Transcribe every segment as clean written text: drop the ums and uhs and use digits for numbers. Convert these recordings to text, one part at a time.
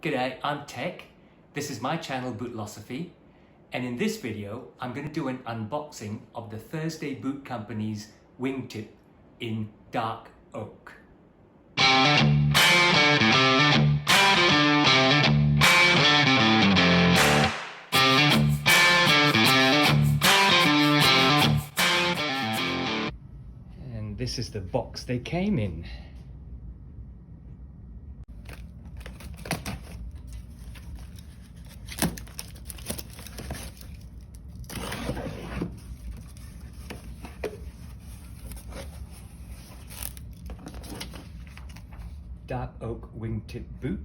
G'day, I'm Tech. This is my channel Bootlosophy, and in this video I'm going to do an unboxing of the Thursday Boot Company's Wingtip in dark oak. And this is the box they came in. Dark oak wingtip boot.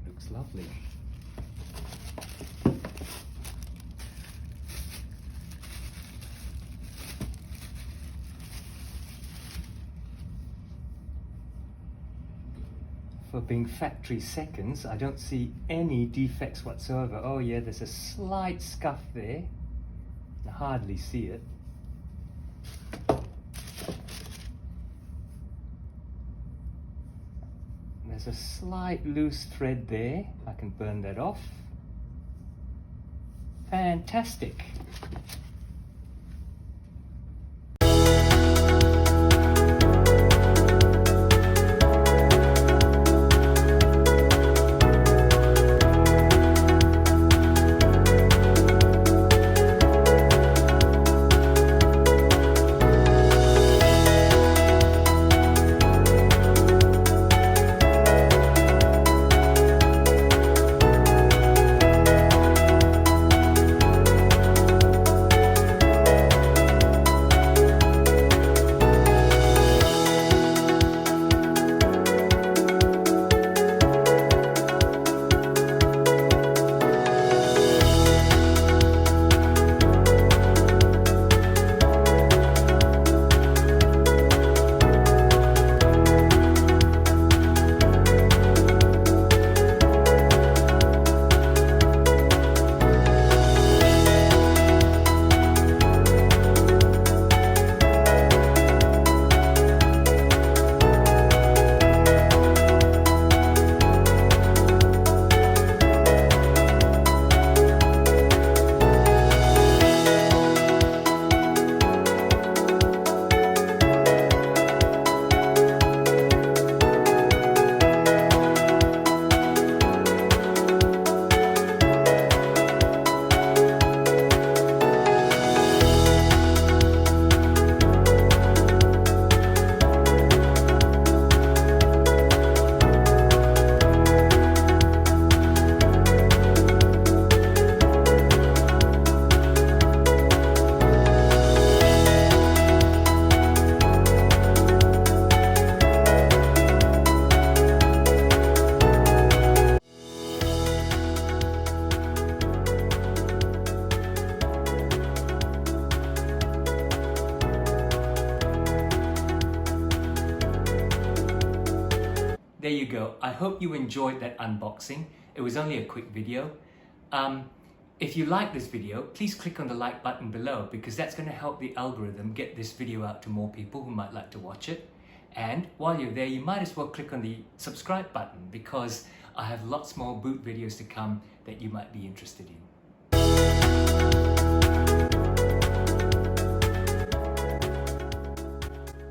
Looks lovely. For being factory seconds, I don't see any defects whatsoever. Oh yeah, there's a slight scuff there. I hardly see it. There's a slight loose thread there. I can burn that off. Fantastic. There you go. I hope you enjoyed that unboxing. It was only a quick video. If you like this video, please click on the like button below because that's going to help the algorithm get this video out to more people who might like to watch it. And while you're there, you might as well click on the subscribe button because I have lots more boot videos to come that you might be interested in.